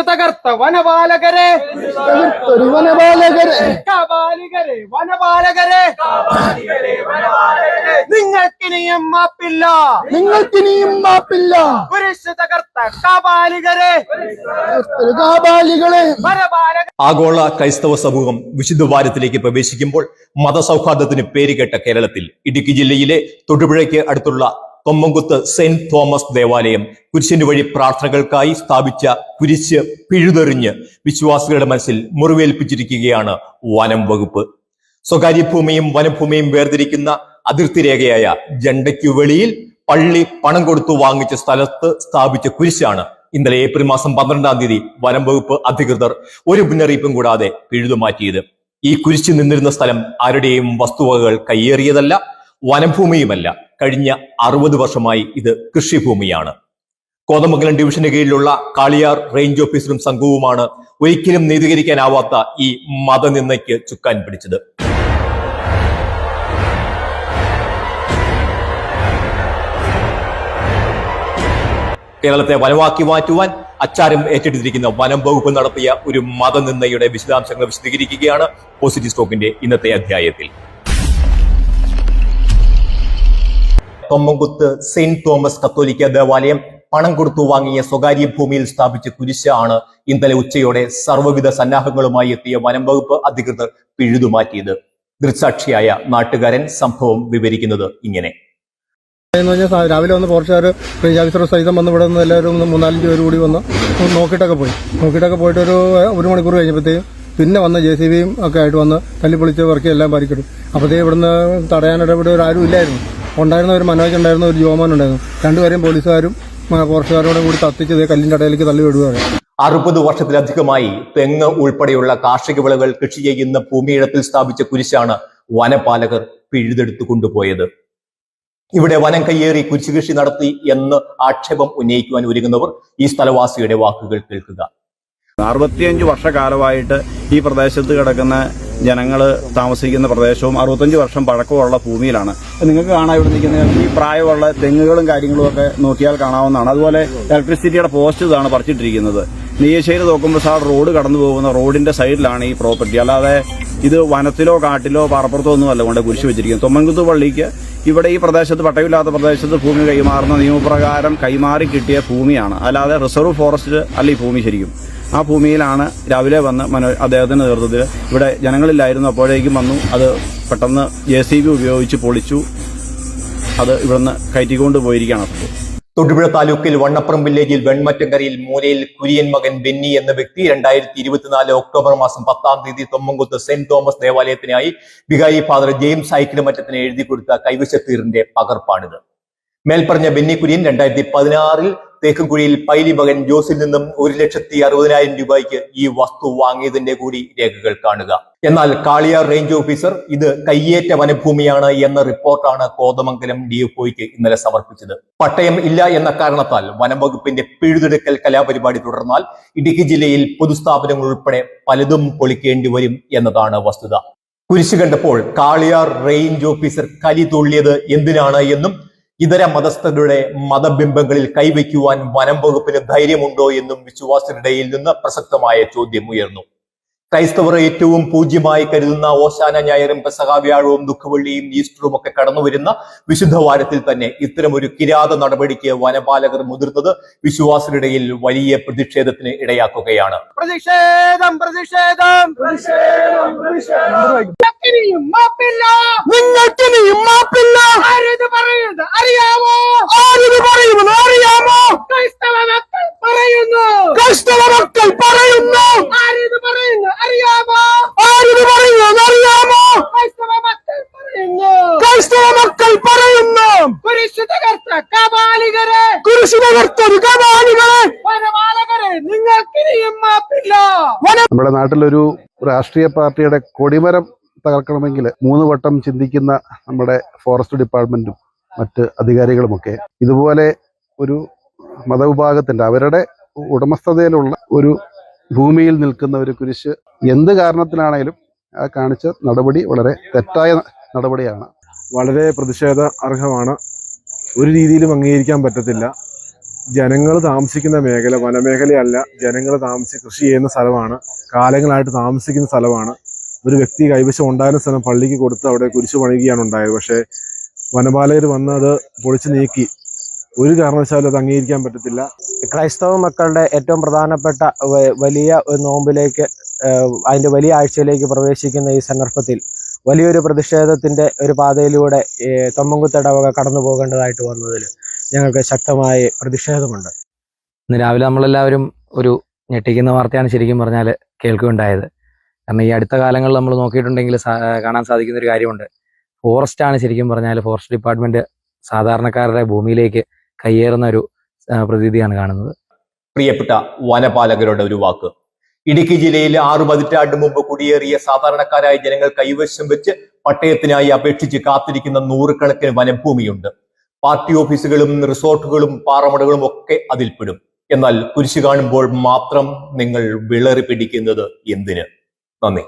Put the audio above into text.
തകർത്ത വനപാലകരെ കാപാലികരെ വനപാലകരെ നിങ്ങൾക്കിനിയും മാപ്പില്ല കുരിശ് തകർത്ത കാപാലികളെ ആഗോള ക്രൈസ്തവ സമൂഹം വിശുദ്ധ വാരത്തിലേക്ക് പ്രവേശിക്കുമ്പോൾ മതസൗഹാർദ്ദത്തിന് പേരുകേട്ട കേരളത്തിൽ ഇടുക്കി ജില്ലയിലെ തൊടുപുഴയ്ക്ക് അടുത്തുള്ള തൊമ്മൻകുത്ത് സെന്റ് തോമസ് ദേവാലയം കുരിശിന് വഴി പ്രാർത്ഥനകൾക്കായി സ്ഥാപിച്ച കുരിശ് പിഴുതെറിഞ്ഞ് വിശ്വാസികളുടെ മനസ്സിൽ മുറിവേൽപ്പിച്ചിരിക്കുകയാണ് വനം വകുപ്പ്. സ്വകാര്യ ഭൂമിയും വനഭൂമിയും വേർതിരിക്കുന്ന അതിർത്തി രേഖയായ ജണ്ടയ്ക്കു വെളിയിൽ പള്ളി പണം കൊടുത്തു വാങ്ങിച്ച സ്ഥലത്ത് സ്ഥാപിച്ച കുരിശാണ് ഇന്നലെ ഏപ്രിൽ മാസം 12-ാം തീയതി വനം വകുപ്പ് അധികൃതർ ഒരു മുന്നറിയിപ്പും കൂടാതെ പിഴുതുമാറ്റിയത്. ഈ കുരിശ് നിന്നിരുന്ന സ്ഥലം ആരുടെയും വസ്തുവകകൾ കയ്യേറിയതല്ല, വനഭൂമിയുമല്ല. കഴിഞ്ഞ 60 വർഷമായി ഇത് കൃഷിഭൂമിയാണ്. കോതമംഗലം ഡിവിഷന് കീഴിലുള്ള കാളിയാർ റേഞ്ച് ഓഫീസറും സംഘവുമാണ് ഒരിക്കലും നീതീകരിക്കാനാവാത്ത ഈ മതനിന്ദയ്ക്ക് ചുക്കാൻ പിടിച്ചത്. കേരളത്തെ വനമാക്കി മാറ്റുവാൻ അച്ചാരം ഏറ്റെടുത്തിരിക്കുന്ന വനം വകുപ്പ് നടത്തിയ ഒരു മതനിന്ദയുടെ വിശദാംശങ്ങൾ വിശദീകരിക്കുകയാണ് പോസിറ്റീവ് സ്റ്റോക്കിന്റെ ഇന്നത്തെ അധ്യായത്തിൽ. തൊമ്മൻകുത്ത് സെന്റ് തോമസ് കത്തോലിക്ക ദേവാലയം പണം കൊടുത്തു വാങ്ങിയ സ്വകാര്യ ഭൂമിയിൽ സ്ഥാപിച്ച കുരിശാണ് ഇന്നലെ ഉച്ചയോടെ സർവ്വവിധ സന്നാഹങ്ങളുമായി എത്തിയ വനം വകുപ്പ് അധികൃതർ പിഴുതുമാറ്റിയത്. ദൃക്സാക്ഷിയായ നാട്ടുകാരൻ സംഭവം വിവരിക്കുന്നത് ഇങ്ങനെ. രാവിലെ വന്ന് ഫോറസ്റ്റുകാർ റേഞ്ച് ഓഫീസർ സഹിതം വന്ന് ഇവിടെ നിന്ന് എല്ലാവരും 3-4 പേര് കൂടി വന്ന് നോക്കിയിട്ടൊക്കെ പോയിട്ട് ഒരു മണിക്കൂർ കഴിഞ്ഞപ്പോഴത്തേക്കും പിന്നെ വന്ന് JCBയും ഒക്കെ ആയിട്ട് വന്ന് തല്ലിപ്പൊളിച്ച് വർക്കി എല്ലാം പരിക്കിടും. അപ്പോഴത്തേക്കും ഇവിടുന്ന് തടയാനിടെ ഇവിടെ ആരും ഇല്ലായിരുന്നു. ഉണ്ടായിരുന്ന ഒരു മനോജ് ഉണ്ടായിരുന്നു, ഒരു ജോമോൻ ഉണ്ടായിരുന്നു. രണ്ടുപേരെയും പോലീസുകാരും ഫോറസ്റ്റുകാരോടും കൂടി തത്തിച്ച് കല്ലിന്റെ ഇടയിലേക്ക് തള്ളി വിടുകയാണ്. 60 വർഷത്തിലധികമായി തെങ്ങ് ഉൾപ്പെടെയുള്ള കാർഷിക വിളകൾ കൃഷി ചെയ്യുന്ന ഭൂമിയിടത്തിൽ സ്ഥാപിച്ച കുരിശാണ് വനപാലകർ പിഴുതെടുത്തു കൊണ്ടുപോയത്. ഇവിടെ വനം കയ്യേറി കുരിശ് കൃഷി നടത്തി എന്ന് ആക്ഷേപം ഉന്നയിക്കുവാൻ ഒരുങ്ങുന്നവർ ഈ സ്ഥലവാസിയുടെ വാക്കുകൾ കേൾക്കുക. 65 വർഷക്കാലമായിട്ട് ഈ പ്രദേശത്ത് കിടക്കുന്ന ജനങ്ങൾ താമസിക്കുന്ന പ്രദേശവും 65 വർഷം പഴക്കമുള്ള ഭൂമിയിലാണ്. നിങ്ങൾക്ക് കാണാൻ ഇവിടെ നിൽക്കുന്ന ഈ പ്രായമുള്ള തെങ്ങുകളും കാര്യങ്ങളും ഒക്കെ നോക്കിയാൽ കാണാവുന്നതാണ്. അതുപോലെ ഇലക്ട്രിസിറ്റിയുടെ പോസ്റ്റ് ഇതാണ് പറിച്ചിട്ടിരിക്കുന്നത്. നെയ്യശ്ശേരി തോക്കുമ്പോൾ റോഡ് കടന്നു പോകുന്ന റോഡിന്റെ സൈഡിലാണ് ഈ പ്രോപ്പർട്ടി. അല്ലാതെ ഇത് വനത്തിലോ കാട്ടിലോ പാറപ്പുറത്തോ ഒന്നുമല്ല കൊണ്ട് കുരിശ് വെച്ചിരിക്കുന്നത്. തൊമ്മൻകുത്ത് പള്ളിക്ക് ഇവിടെ ഈ പ്രദേശത്ത് പട്ടയമില്ലാത്ത പ്രദേശത്ത് ഭൂമി കൈമാറുന്ന നിയമപ്രകാരം കൈമാറി കിട്ടിയ ഭൂമിയാണ്. അല്ലാതെ റിസർവ് ഫോറസ്റ്റ് അല്ല ഈ ഭൂമി ശരിക്കും. ആ ഭൂമിയിലാണ് രാവിലെ വന്ന് അദ്ദേഹത്തിന്റെ നേതൃത്വത്തിൽ ഇവിടെ ജനങ്ങളില്ലായിരുന്നു. അപ്പോഴേക്കും വന്നു അത് പെട്ടെന്ന് JCB ഉപയോഗിച്ച് പൊളിച്ചു. അത് ഇവിടുന്ന് കയറ്റിക്കൊണ്ട് പോയിരിക്കുകയാണ്. തൊടുപുഴ താലൂക്കിൽ വണ്ണപ്പുറം വില്ലേജിൽ വെൺമറ്റങ്കരയിൽ മൂലയിൽ കുര്യൻ മകൻ ബെന്നി എന്ന വ്യക്തി 2024 ഒക്ടോബർ മാസം 10-ാം തീയതി തൊമ്മൻകുത്ത് സെന്റ് തോമസ് ദേവാലയത്തിനായി വികാരി ഫാദർ ജെയിംസ് ഐക്കിടമറ്റത്തിന് എഴുതി കൊടുത്ത കൈവശത്തീറിന്റെ പകർപ്പാണിത്. മേൽപ്പറഞ്ഞ ബെന്നി കുര്യൻ 2016-ൽ തേക്കുംകുഴിയിൽ പൈലി മകൻ ജോസിൽ നിന്നും 1,60,60,000 രൂപയ്ക്ക് ഈ വസ്തു വാങ്ങിയതിന്റെ കൂടി രേഖകൾ കാണുക. എന്നാൽ കാളിയാർ റേഞ്ച് ഓഫീസർ ഇത് കയ്യേറ്റ വനഭൂമിയാണ് എന്ന റിപ്പോർട്ടാണ് കോതമംഗലം DFOയ്ക്ക് ഇന്നലെ സമർപ്പിച്ചത്. പട്ടയം ഇല്ല എന്ന കാരണത്താൽ വനംവകുപ്പിന്റെ പിഴുതെടുക്കൽ കലാപരിപാടി തുടർന്നാൽ ഇടുക്കി ജില്ലയിൽ പൊതുസ്ഥാപനങ്ങൾ ഉൾപ്പെടെ പലതും പൊളിക്കേണ്ടി വരും എന്നതാണ് വസ്തുത. കുരിശ് കണ്ടപ്പോൾ കാളിയാർ റേഞ്ച് ഓഫീസർ കലി തുള്ളിയത് എന്തിനാണ് എന്നും ഇതര മതസ്ഥരുടെ മതബിംബങ്ങളിൽ കൈവയ്ക്കുവാൻ വനം വകുപ്പിന് ധൈര്യമുണ്ടോ എന്നും വിശ്വാസികളുടെയിൽ നിന്ന് പ്രസക്തമായ ചോദ്യം ഉയർന്നു. ക്രൈസ്തവർ ഏറ്റവും പൂജ്യമായി കരുതുന്ന ഓശാന ഞായറും പെസഹ വ്യാഴവും ദുഃഖവെള്ളിയും ഈസ്റ്ററും ഒക്കെ കടന്നുവരുന്ന വിശുദ്ധ വാരത്തിൽ തന്നെ ഇത്തരമൊരു കിരാത നടപടിക്ക് വനപാലകർ മുതിർന്നത് വിശ്വാസികളിടയിൽ വലിയ പ്രതിഷേധത്തിന് ഇടയാക്കുകയാണ്. പ്രതിഷേധം പ്രതിഷേധം നിങ്ങൾക്കിനിയും മാപ്പില്ല. ആരിത് പറയുന്നത് അറിയാമോ? ക്രൈസ്തവ മക്കൾ പറയുന്നു. ആരിത് പറയുന്നു അറിയാമോ? ക്രൈസ്തവ മക്കൾ പറയുന്നു. കുരിശ് തകർത്ത കാപാലികരെ വനപാലകരെ നിങ്ങൾക്കിനിയും മാപ്പില്ല. നമ്മുടെ നാട്ടിലൊരു രാഷ്ട്രീയ പാർട്ടിയുടെ കൊടിമരം തകർക്കണമെങ്കിൽ 3 വട്ടം ചിന്തിക്കുന്ന നമ്മുടെ ഫോറസ്റ്റ് ഡിപ്പാർട്ട്മെന്റും മറ്റ് അധികാരികളുമൊക്കെ ഇതുപോലെ ഒരു മതവിഭാഗത്തിന്റെ അവരുടെ ഉടമസ്ഥതയിലുള്ള ഒരു ഭൂമിയിൽ നിൽക്കുന്ന ഒരു കുരിശ് എന്ത് കാരണത്തിലാണെങ്കിലും ആ കാണിച്ച നടപടി വളരെ തെറ്റായ നടപടിയാണ്. വളരെ പ്രതിഷേധ അർഹമാണ്. ഒരു രീതിയിലും അംഗീകരിക്കാൻ പറ്റത്തില്ല. ജനങ്ങൾ താമസിക്കുന്ന മേഖല വനമേഖലയല്ല, ജനങ്ങൾ കൃഷി ചെയ്യുന്ന സ്ഥലമാണ്, കാലങ്ങളായിട്ട് താമസിക്കുന്ന സ്ഥലമാണ്. ഒരു വ്യക്തി കൈവശം ഉണ്ടായിരുന്ന സ്ഥലം പള്ളിക്ക് കൊടുത്ത് അവിടെ കുരിശു പണിയുകയാണ് ഉണ്ടായത്. പക്ഷേ വനപാലകർ വന്ന് അത് പൊളിച്ചു നീക്കി. ഒരു കാരണവശാലും അത് അംഗീകരിക്കാൻ പറ്റത്തില്ല. ക്രൈസ്തവ മക്കളുടെ ഏറ്റവും പ്രധാനപ്പെട്ട വലിയ ഒരു നോമ്പിലേക്ക്, അതിന്റെ വലിയ ആഴ്ചയിലേക്ക് പ്രവേശിക്കുന്ന ഈ സന്ദർഭത്തിൽ വലിയൊരു പ്രതിഷേധത്തിന്റെ ഒരു പാതയിലൂടെ തൊമ്മൻകുത്ത് ഇടവക കടന്നു പോകേണ്ടതായിട്ട് വന്നതിൽ ഞങ്ങൾക്ക് ശക്തമായ പ്രതിഷേധമുണ്ട്. ഇന്ന് രാവിലെ നമ്മളെല്ലാവരും ഒരു ഞെട്ടിക്കുന്ന വാർത്തയാണ് ശരിക്കും പറഞ്ഞാൽ കേൾക്കുകയുണ്ടായത്. കാരണം ഈ അടുത്ത കാലങ്ങളിൽ നമ്മൾ നോക്കിയിട്ടുണ്ടെങ്കിൽ കാണാൻ സാധിക്കുന്ന ഒരു കാര്യമുണ്ട്. ഫോറസ്റ്റാണ് ശരിക്കും പറഞ്ഞാൽ ഫോറസ്റ്റ് ഡിപ്പാർട്ട്മെന്റ് സാധാരണക്കാരുടെ ഭൂമിയിലേക്ക് കയ്യേറുന്ന ഒരു പ്രതീതിയാണ് കാണുന്നത്. പ്രിയപ്പെട്ട വനപാലകരുടെ ഒരു വാക്ക്. ഇടുക്കി ജില്ലയിൽ 6 പതിറ്റാണ്ട് മുമ്പ് കുടിയേറിയ സാധാരണക്കാരായ ജനങ്ങൾ കൈവശം വെച്ച് പട്ടയത്തിനായി അപേക്ഷിച്ച് കാത്തിരിക്കുന്ന നൂറുകണക്കിന് വനഭൂമിയുണ്ട്. പാർട്ടി ഓഫീസുകളും റിസോർട്ടുകളും പാറമടകളും ഒക്കെ അതിൽപ്പെടും. എന്നാൽ കുരിശ് കാണുമ്പോൾ മാത്രം നിങ്ങൾ വിളറി പിടിക്കുന്നത് എന്തിന്? നന്ദി.